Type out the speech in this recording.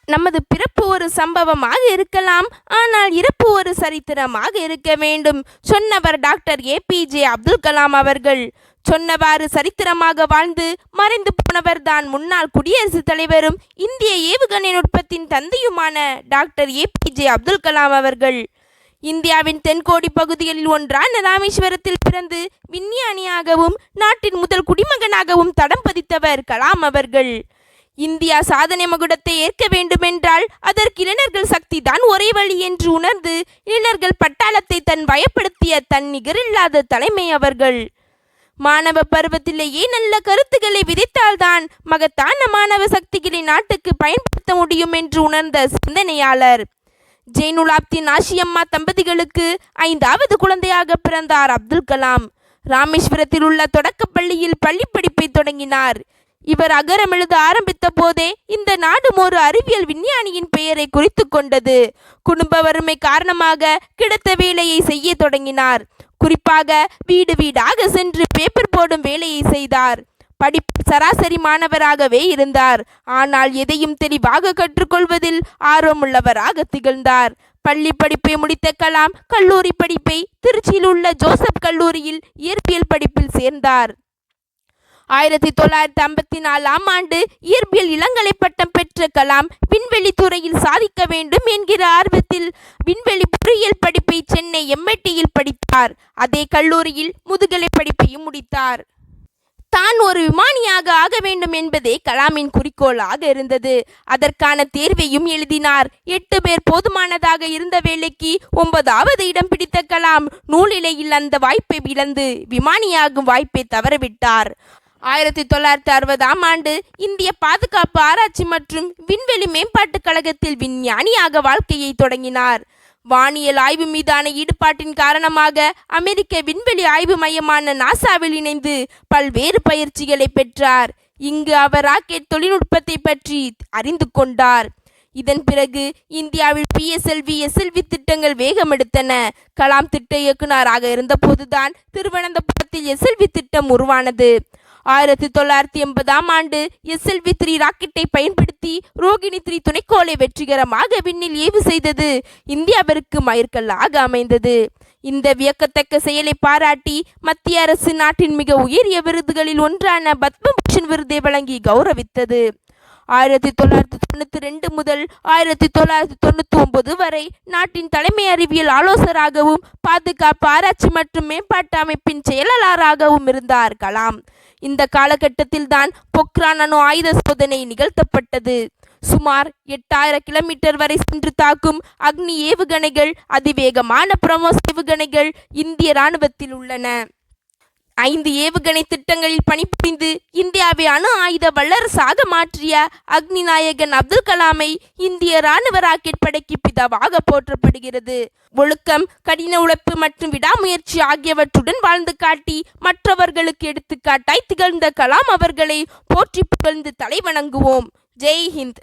நமது பிறப்பு ஒரு சம்பவமாக இருக்கலாம், ஆனால் இறப்பு ஒரு சரித்திரமாக இருக்க வேண்டும். சொன்னவர் டாக்டர் ஏபிஜே அப்துல் கலாம் அவர்கள். சொன்னவாறு சரித்திரமாக வாழ்ந்து மறைந்து போனவர் தான் முன்னாள் குடியரசுத் தலைவரும் இந்திய ஏவுகணை நுட்பத்தின் தந்தையுமான டாக்டர் ஏபிஜே அப்துல் கலாம் அவர்கள். இந்தியாவின் தென்கோடி பகுதிகளில் ஒன்றான ராமேஸ்வரத்தில் பிறந்து விஞ்ஞானியாகவும் நாட்டின் முதல் குடிமகனாகவும் தடம் பதித்தவர் கலாம் அவர்கள். இந்தியா சாதனை மகுடத்தை ஏற்க வேண்டுமென்றால் அதற்கு இளைஞர்கள் சக்தி தான் ஒரே வழி என்று உணர்ந்து இளைஞர்கள் பட்டாளத்தை தன் வயப்படுத்திய தன் நிகரில்லாத தலைமை அவர்கள். மாணவ பருவத்திலேயே நல்ல கருத்துக்களை விதைத்தால்தான் மகத்தான மாணவ சக்திகளை நாட்டுக்கு பயன்படுத்த முடியும் என்று உணர்ந்த சிந்தனையாளர். ஜெயினுலாப்தீன் ஆஷியம்மா தம்பதிகளுக்கு 5வது குழந்தையாக பிறந்தார் அப்துல் கலாம். ராமேஸ்வரத்தில் உள்ள தொடக்கப்பள்ளியில் பள்ளி படிப்பை தொடங்கினார். இவர் அகரம் எழுத ஆரம்பித்த போதே இந்த நாடும் ஒரு அறிவியல் விஞ்ஞானியின் பெயரை குறித்து கொண்டது. குடும்ப வறுமை காரணமாக கிடைத்த வேலையை செய்ய தொடங்கினார். குறிப்பாக வீடு வீடாக சென்று பேப்பர் போடும் வேலையை செய்தார். சராசரி மாணவராகவே இருந்தார். ஆனால் எதையும் தெளிவாக கற்றுக்கொள்வதில் ஆர்வமுள்ளவராக திகழ்ந்தார். பள்ளி படிப்பை முடித்த கலாம் கல்லூரி படிப்பை திருச்சியில் உள்ள ஜோசப் கல்லூரியில் இயற்பியல் படிப்பில் சேர்ந்தார். 1954ஆம் ஆண்டு இயற்பியல் இளங்கலை பட்டம் பெற்ற கலாம் விண்வெளி துறையில் சாதிக்க வேண்டும் என்கிற ஆர்வத்தில் விண்வெளி பொறியியல் படிப்பை சென்னை MITயில் படித்தார். அதே கல்லூரியில் முதுகலை படிப்பையும் முடித்தார். தான் ஒரு விமானியாக ஆக வேண்டும் என்பதே கலாமின் குறிக்கோளாக இருந்தது. அதற்கான தேர்வையும் எழுதினார். 8 பேர் போதுமானதாக இருந்த வேலைக்கு 9வது இடம் பிடித்த கலாம் நூலிலையில் அந்த வாய்ப்பை இழந்து விமானியாகும் வாய்ப்பை தவறவிட்டார். 1960ஆம் ஆண்டு இந்திய பாதுகாப்பு ஆராய்ச்சி மற்றும் விண்வெளி மேம்பாட்டுக் கழகத்தில் விஞ்ஞானியாக வாழ்க்கையை தொடங்கினார். வானியல் ஆய்வு மீதான ஈடுபாட்டின் காரணமாக அமெரிக்க விண்வெளி ஆய்வு மையமான நாசாவில் இணைந்து பல்வேறு பயிற்சிகளை பெற்றார். இங்கு அவர் ராக்கெட் தொழில்நுட்பத்தை பற்றி அறிந்து கொண்டார். இதன் பிறகு இந்தியாவில் PSLV, SLV திட்டங்கள் வேகமெடுத்தன. கலாம் திட்ட இயக்குநராக இருந்தபோதுதான் திருவனந்தபுரத்தில் SLV திட்டம் உருவானது. 1980ஆம் ஆண்டு SLV-3 ராக்கெட்டை பயன்படுத்தி ரோகிணி 3 துணைக்கோளை வெற்றிகரமாக விண்ணில் ஏவு செய்தது இந்தியாவிற்கு மைல்கல்லாக அமைந்தது. இந்த வியக்கத்தக்க செயலை பாராட்டி மத்திய அரசு நாட்டின் மிக உயரிய விருதுகளில் ஒன்றான பத்மபூஷன் விருதை வழங்கி கௌரவித்தது. 1992 முதல் 1999 வரை நாட்டின் தலைமை அறிவியல் ஆலோசகராகவும் பாதுகாப்பு ஆராய்ச்சி மற்றும் மேம்பாட்டு அமைப்பின் செயலாளராகவும் இருந்தார் கலாம். இந்த காலகட்டத்தில் தான் பொக்ரான் அணு ஆயுத சோதனை நிகழ்த்தப்பட்டது. சுமார் 8000 கிலோமீட்டர் வரை சென்று தாக்கும் அக்னி ஏவுகணைகள், அதிவேகமான பிரம்மோஸ் ஏவுகணைகள் இந்திய இராணுவத்தில் உள்ளன. 5 ஏவுகணை திட்டங்களில் பணிபுரிந்து இந்தியாவை அணு ஆயுத வல்லரசாக மாற்றிய அக்னி நாயகன் அப்துல் கலாமை இந்திய இராணுவ ராக்கெட் படைக்கு பிதாவாக போற்றப்படுகிறது. ஒழுக்கம், கடின உழைப்பு மற்றும் விடாமுயற்சி ஆகியவற்றுடன் வாழ்ந்து காட்டி மற்றவர்களுக்கு எடுத்துக்காட்டாய் திகழ்ந்த கலாம் அவர்களை போற்றி புகழ்ந்து தலை வணங்குவோம். ஜெய் ஹிந்த்.